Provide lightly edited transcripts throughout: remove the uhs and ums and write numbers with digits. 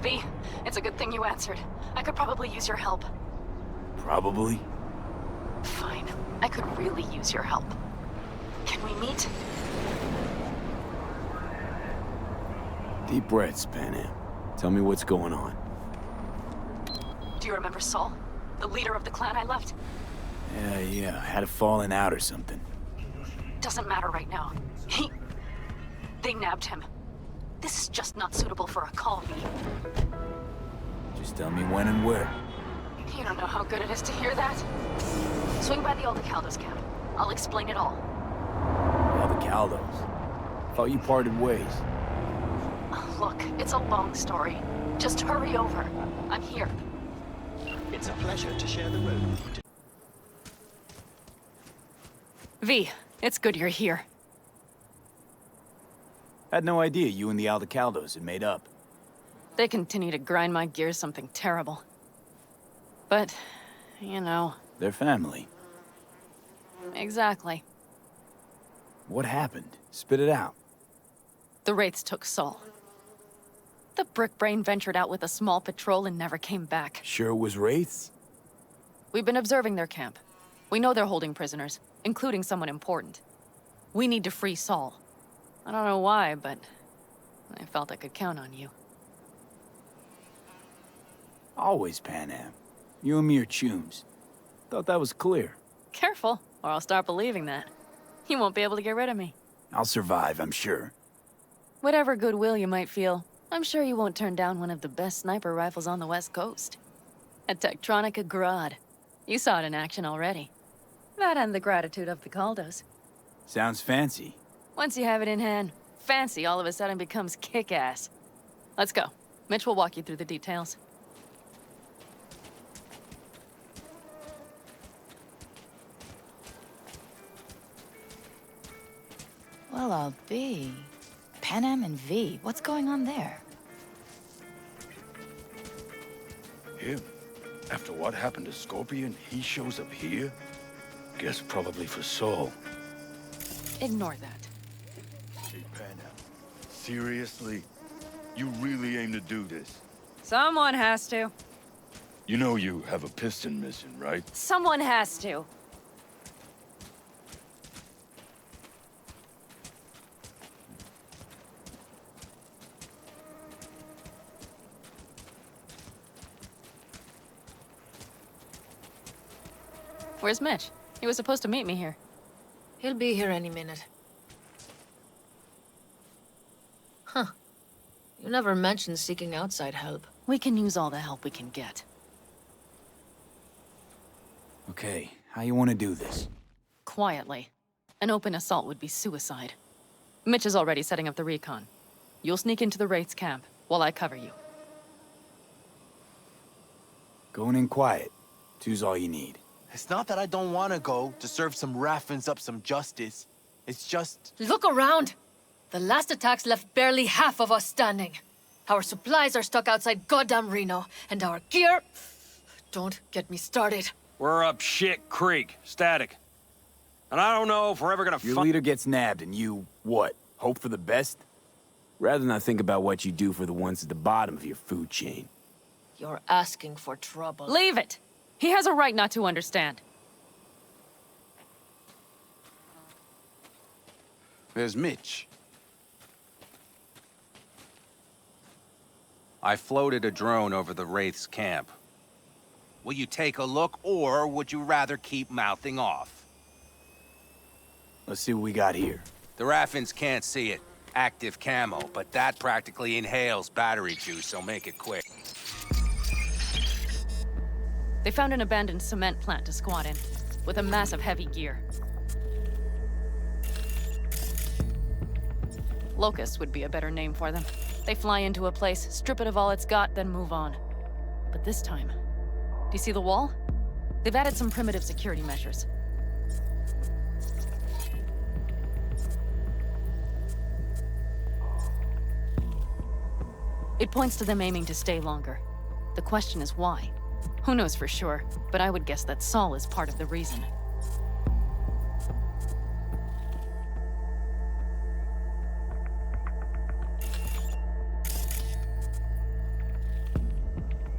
V, it's a good thing you answered. I could probably use your help. Probably? Fine. I could really use your help. Can we meet? Deep breaths, Panam. Tell me what's going on. Do you remember Saul? The leader of the clan I left? Yeah, had a falling out or something. Doesn't matter right now. They nabbed him. This is just not suitable for a call, V. Just tell me when and where. You don't know how good it is to hear that. Swing by the Aldecaldos camp. I'll explain it all. Aldecaldos? Thought you parted ways. Look, it's a long story. Just hurry over. I'm here. It's a pleasure to share the road. V, it's good you're here. Had no idea you and the Aldecaldos had made up. They continue to grind my gears something terrible. But, you know... They're family. Exactly. What happened? Spit it out. The Wraiths took Saul. The Brickbrain ventured out with a small patrol and never came back. Sure it was Wraiths? We've been observing their camp. We know they're holding prisoners, including someone important. We need to free Saul. I don't know why, but I felt I could count on you. Always, Panam. You and me are chums. Thought that was clear. Careful, or I'll start believing that. You won't be able to get rid of me. I'll survive, I'm sure. Whatever goodwill you might feel, I'm sure you won't turn down one of the best sniper rifles on the West Coast. A Tektronica Grad. You saw it in action already. That and the gratitude of the Caldos. Sounds fancy. Once you have it in hand, fancy all of a sudden becomes kick-ass. Let's go. Mitch will walk you through the details. Well, I'll be. Panam and V, what's going on there? Him? After what happened to Scorpion, he shows up here? Guess probably for Saul. Ignore that. Hey, Panam. Seriously? You really aim to do this? Someone has to. You know you have a piston missing, right? Someone has to. Where's Mitch? He was supposed to meet me here. He'll be here any minute. Huh. You never mentioned seeking outside help. We can use all the help we can get. Okay, how you want to do this? Quietly. An open assault would be suicide. Mitch is already setting up the recon. You'll sneak into the Wraiths camp while I cover you. Going in quiet. Two's all you need. It's not that I don't want to go to serve some Raffins up some justice. It's just... Look around! The last attacks left barely half of us standing. Our supplies are stuck outside goddamn Reno, and our gear... Don't get me started. We're up shit creek, static. And I don't know if we're ever gonna Your leader gets nabbed and you, what, hope for the best? Rather not think about what you do for the ones at the bottom of your food chain. You're asking for trouble. Leave it! He has a right not to understand. There's Mitch. I floated a drone over the Wraiths camp. Will you take a look, or would you rather keep mouthing off? Let's see what we got here. The Raffins can't see it. Active camo, but that practically inhales battery juice, so make it quick. They found an abandoned cement plant to squat in, with a massive heavy gear. Locusts would be a better name for them. They fly into a place, strip it of all it's got, then move on. But this time, do you see the wall? They've added some primitive security measures. It points to them aiming to stay longer. The question is why? Who knows for sure, but I would guess that Saul is part of the reason.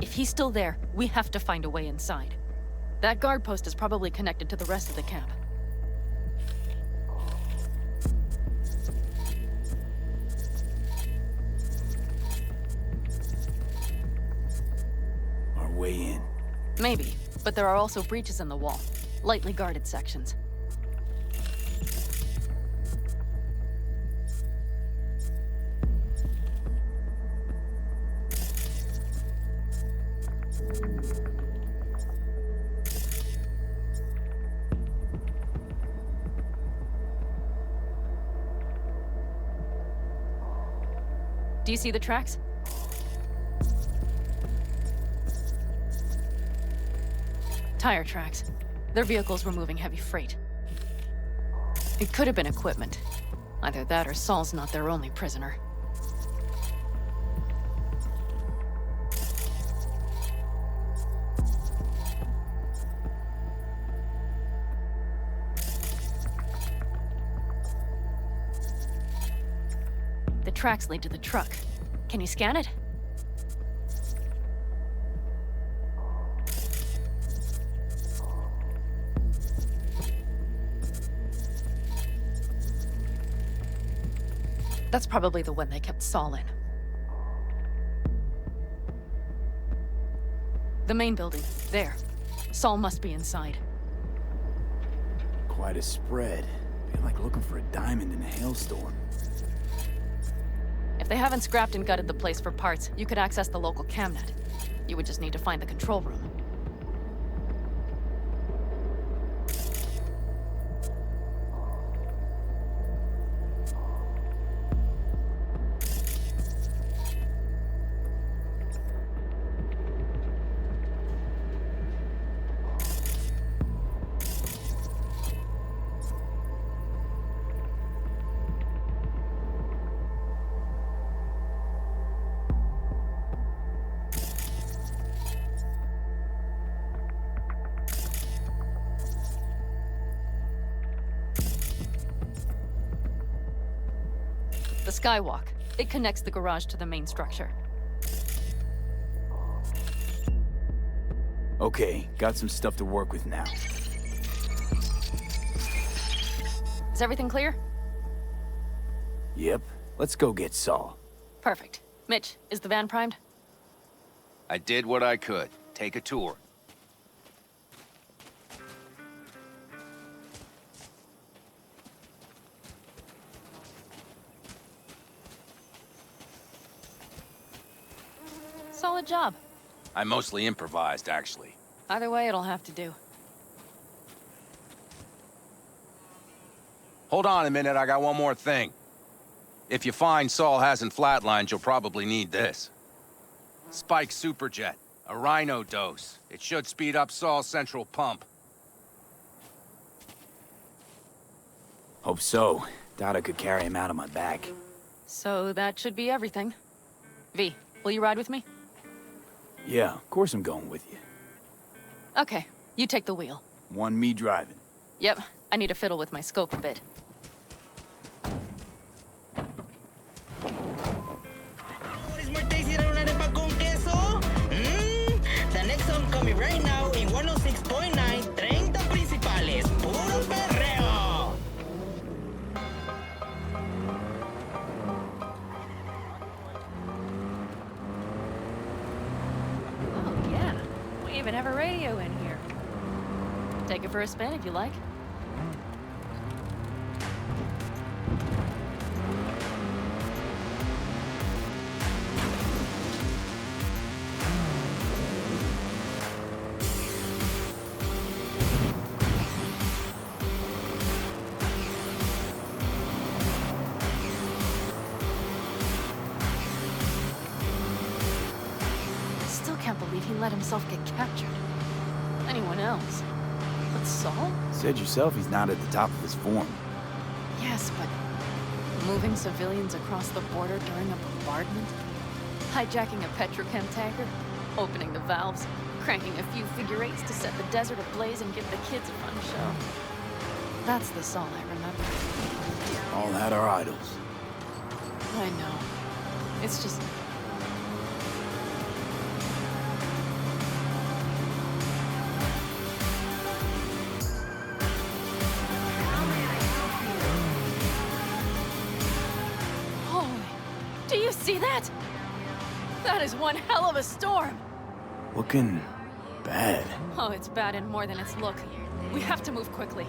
If he's still there, we have to find a way inside. That guard post is probably connected to the rest of the camp. Our way in. Maybe, but there are also breaches in the wall. Lightly guarded sections. Do you see the tracks? Tire tracks. Their vehicles were moving heavy freight. It could have been equipment. Either that or Saul's not their only prisoner. The tracks lead to the truck. Can you scan it? That's probably the one they kept Saul in. The main building, there. Saul must be inside. Quite a spread. Feel like looking for a diamond in a hailstorm. If they haven't scrapped and gutted the place for parts, you could access the local camnet. You would just need to find the control room. The skywalk. It connects the garage to the main structure. Okay, got some stuff to work with now. Is everything clear? Yep, let's go get Saul. Perfect. Mitch, is the van primed? I did what I could. Take a tour. Solid job. I mostly improvised, actually. Either way, it'll have to do. Hold on a minute, I got one more thing. If you find Saul hasn't flatlined, you'll probably need this. Spike Superjet, a rhino dose. It should speed up Saul's central pump. Hope so. Doubt I could carry him out on my back. So that should be everything. V, will you ride with me? Yeah, of course I'm going with you. Okay, you take the wheel. One me driving. Yep, I need to fiddle with my scope a bit. The next song coming right now in 106.9, 30 principales, puro perreo. Oh, yeah. We even have a radio in here. Take it for a spin if you like. Can't believe he let himself get captured. Anyone else? But Saul? Said yourself he's not at the top of his form. Yes, but moving civilians across the border during a bombardment? Hijacking a petrochem tanker? Opening the valves? Cranking a few figure eights to set the desert ablaze and give the kids a fun show? That's the Saul I remember. All had our idols. I know. It's just... That is one hell of a storm! Looking bad. Oh, it's bad in more than its look. We have to move quickly.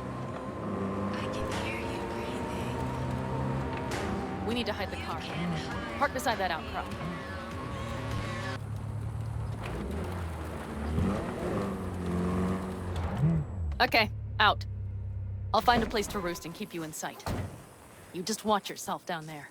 We need to hide the car. Park beside that outcrop. Okay, out. I'll find a place to roost and keep you in sight. You just watch yourself down there.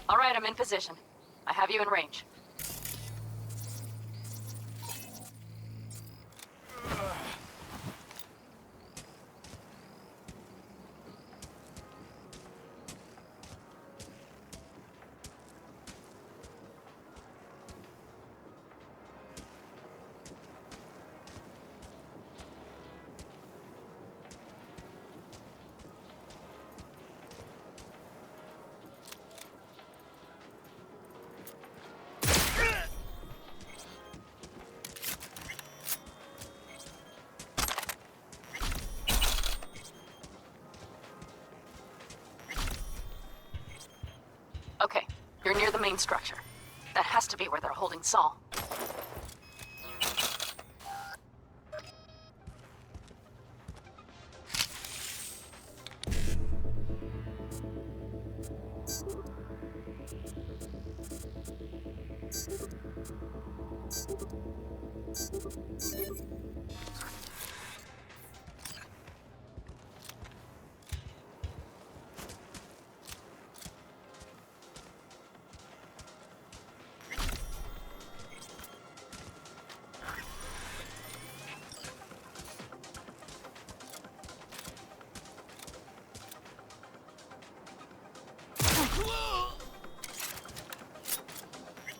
All right, I'm in position. I have you in range. Okay, you're near the main structure. That has to be where they're holding Saul.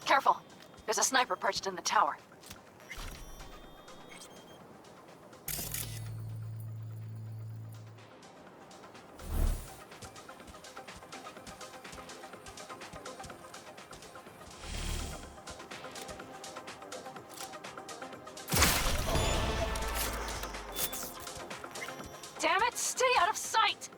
Careful. There's a sniper perched in the tower. Damn it! Stay out of sight!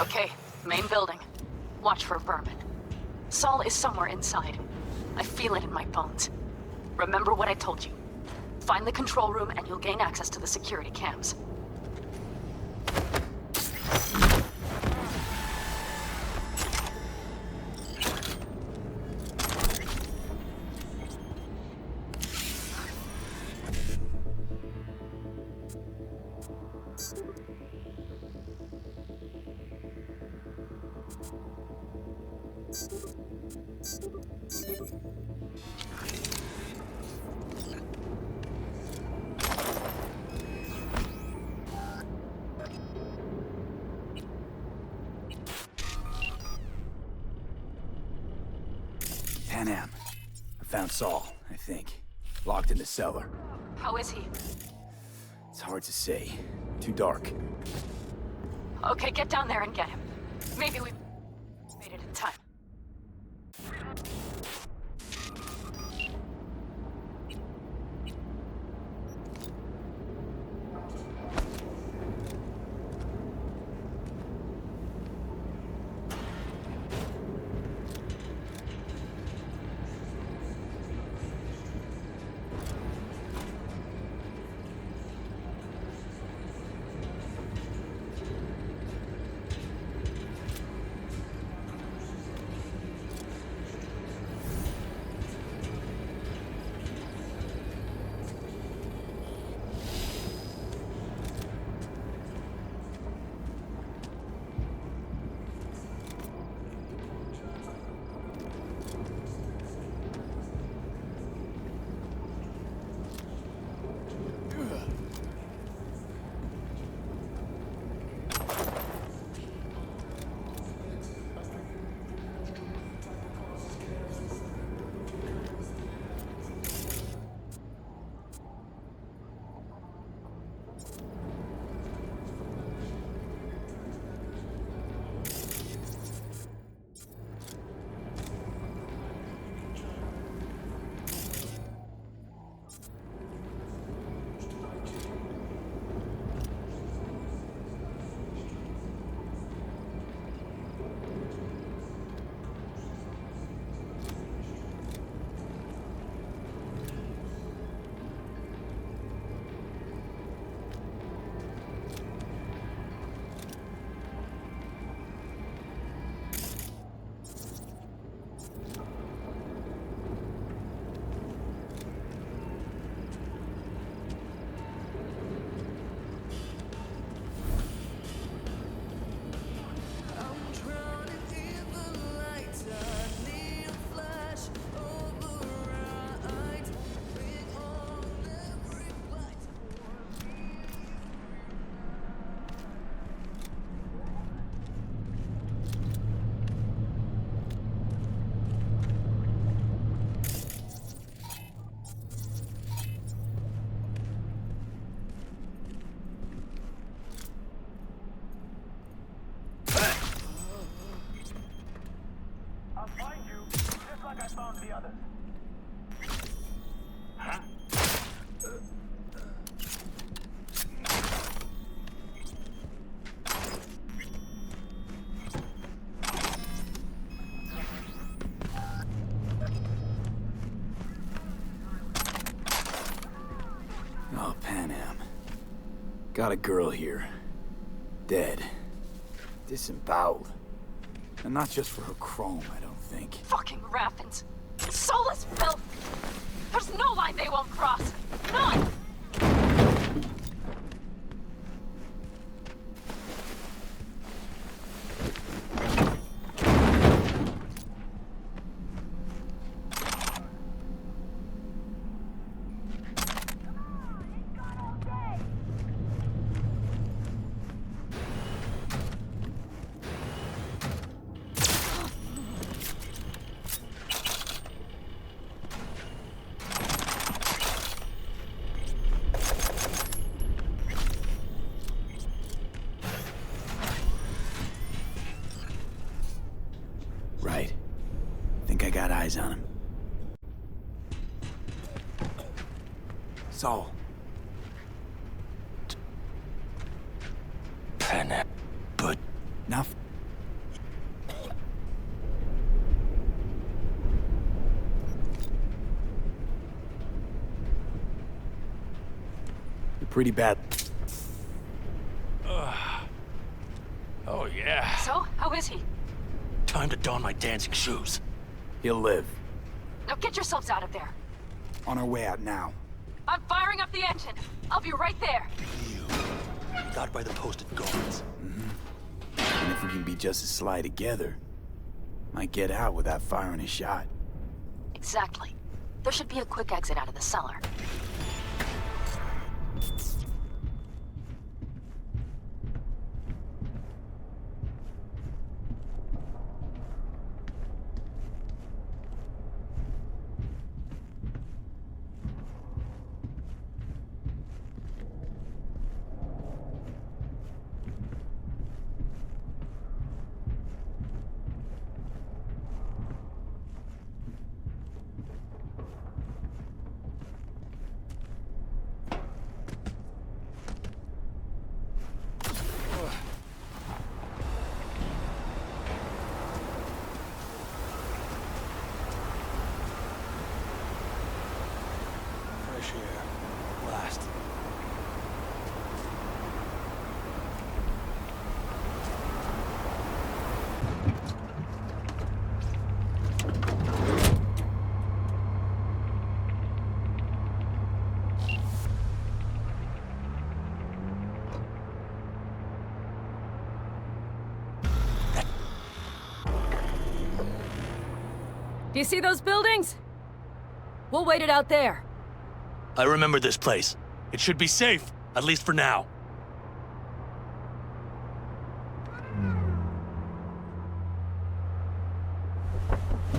Okay, main building. Watch for vermin. Saul is somewhere inside. I feel it in my bones. Remember what I told you. Find the control room and you'll gain access to the security cams. Panam. I found Saul, I think. Locked in the cellar. How is he? It's hard to say. Too dark. Okay, get down there and get him. Maybe we made it in time. Oh, Panam. Got a girl here. Dead. Disemboweled. And not just for her chrome, I don't think. Fucking raffins. Soulless filth! There's no line they won't cross! None! Right. Think I got eyes on him. Saul. Panam. But Now. You're pretty bad. oh yeah. So, how is he? Time to don my dancing shoes. He'll live. Now get yourselves out of there. On our way out now. I'm firing up the engine. I'll be right there. You. Got by the posted guards. And if we can be just as sly together, might get out without firing a shot. Exactly. There should be a quick exit out of the cellar. Fresh air. Blast. Do you see those buildings? We'll wait it out there. I remember this place. It should be safe, at least for now.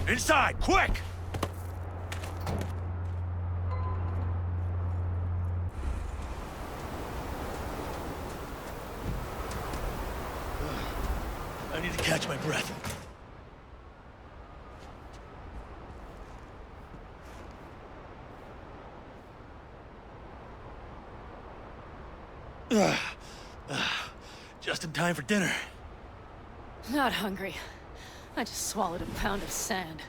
Inside, quick! I need to catch my breath. Just in time for dinner. Not hungry. I just swallowed a pound of sand.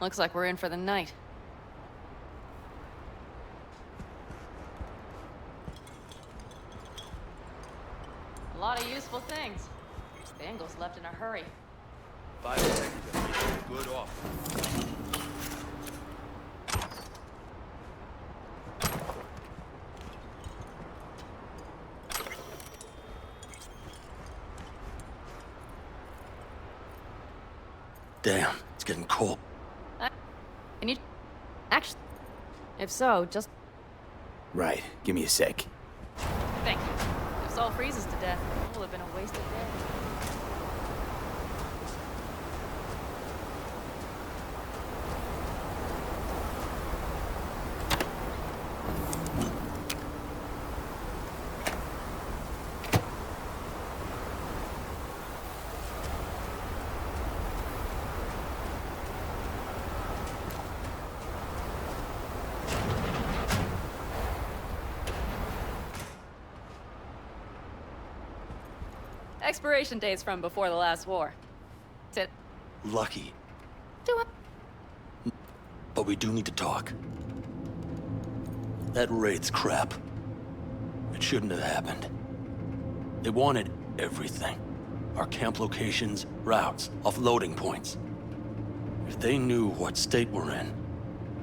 Looks like we're in for the night. A lot of useful things. Bangles left in a hurry. 5 seconds. Good off. Damn, it's getting cold. Can you... Actually... If so, just... Right. Give me a sec. Thank you. If Saul freezes to death, it will have been a wasted day. Expiration date's from before the last war. Sit. Lucky. Do it. But we do need to talk. That Wraith's crap. It shouldn't have happened. They wanted everything. Our camp locations, routes, offloading points. If they knew what state we're in,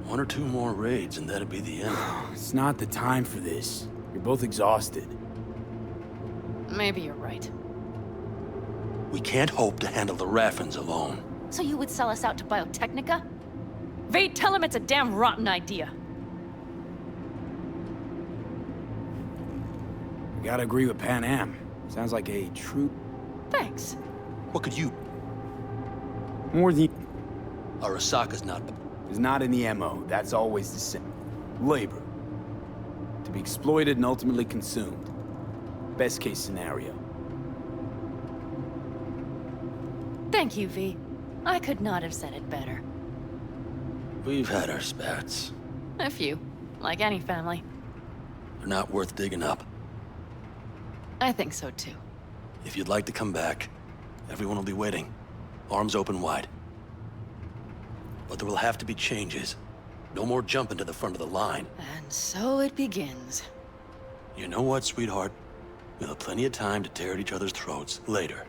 1 or 2 more raids and that'd be the end. It's not the time for this. You're both exhausted. Maybe you're right. We can't hope to handle the Raffens alone. So you would sell us out to Biotechnica? Vade, tell him it's a damn rotten idea. I gotta agree with Panam. Sounds like a true... Thanks. What could you... More than... Arasaka's not... is not in the MO. That's always the same. Labor. To be exploited and ultimately consumed. Best case scenario. Thank you, V. I could not have said it better. We've had our spats. A few. Like any family. They're not worth digging up. I think so, too. If you'd like to come back, everyone will be waiting. Arms open wide. But there will have to be changes. No more jumping to the front of the line. And so it begins. You know what, sweetheart? We'll have plenty of time to tear at each other's throats later.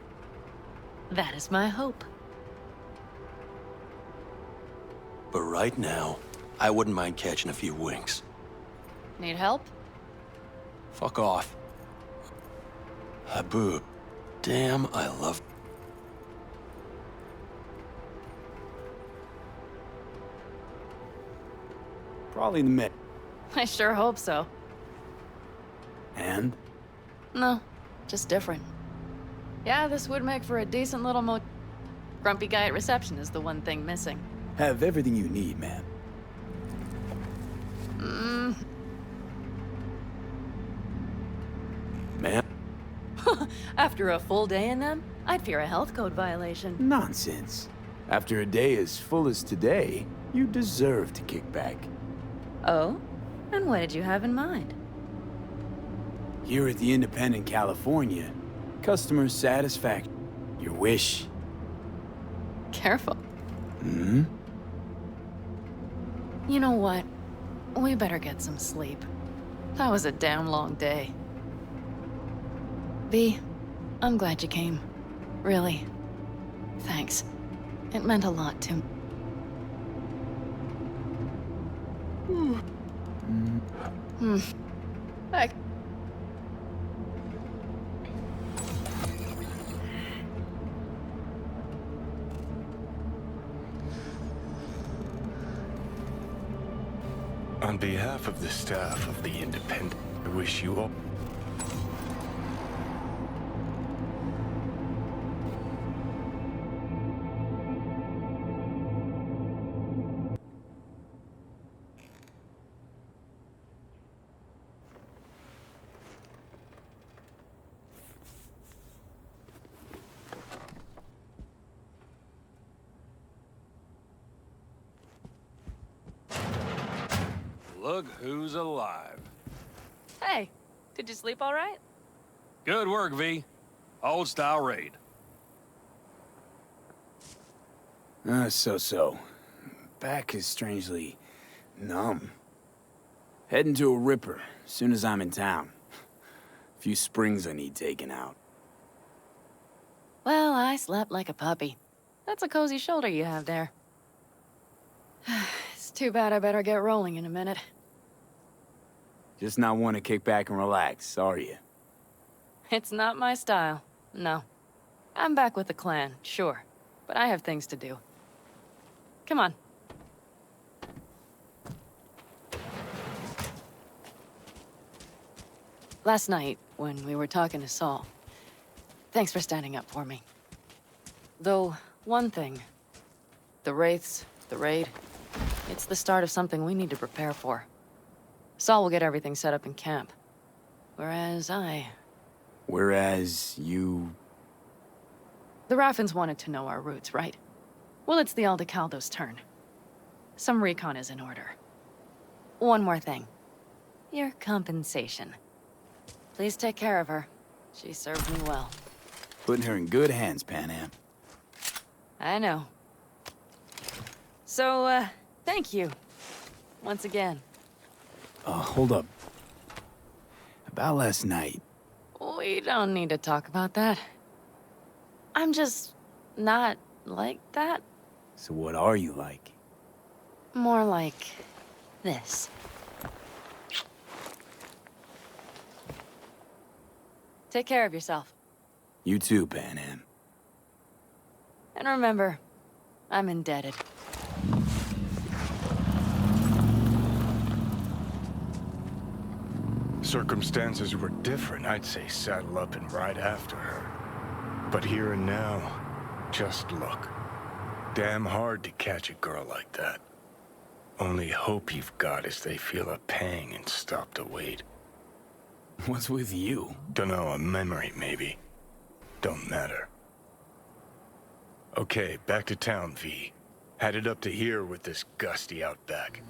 That is my hope. But right now, I wouldn't mind catching a few winks. Need help? Fuck off. Habu. Damn, I love... Probably the mid. I sure hope so. And? No, just different. Yeah, this would make for a decent little Grumpy guy at reception is the one thing missing. Have everything you need, man. Man? After a full day in them, I'd fear a health code violation. Nonsense. After a day as full as today, you deserve to kick back. Oh? And what did you have in mind? Here at the Independent California, customer satisfaction. Your wish. Careful. Hmm? You know what? We better get some sleep. That was a damn long day. V, I'm glad you came. Really. Thanks. It meant a lot to me. I... On behalf of the staff of the Independent, I wish you all... Look who's alive. Hey, did you sleep all right? Good work, V. Old style raid. So. Back is strangely numb. Heading to a ripper as soon as I'm in town. A few springs I need taken out. Well, I slept like a puppy. That's a cozy shoulder you have there. It's too bad I better get rolling in a minute. Just not want to kick back and relax, are you? It's not my style, no. I'm back with the clan, sure. But I have things to do. Come on. Last night, when we were talking to Saul, thanks for standing up for me. Though, one thing. The Wraiths, the raid, it's the start of something we need to prepare for. Saul will get everything set up in camp. Whereas you... The Raffens wanted to know our routes, right? Well, it's the Aldecaldo's turn. Some recon is in order. One more thing. Your compensation. Please take care of her. She served me well. Putting her in good hands, Panam. I know. So, thank you. Once again. Hold up. About last night. We don't need to talk about that. I'm just not like that. So what are you like? More like this. Take care of yourself. You too, Panam. And remember, I'm indebted. Circumstances were different, I'd say saddle up and ride after her. But here and now, just look. Damn hard to catch a girl like that. Only hope you've got is they feel a pang and stop to wait. What's with you? Dunno, a memory maybe. Don't matter. Okay, back to town, V. Headed up to here with this gusty outback.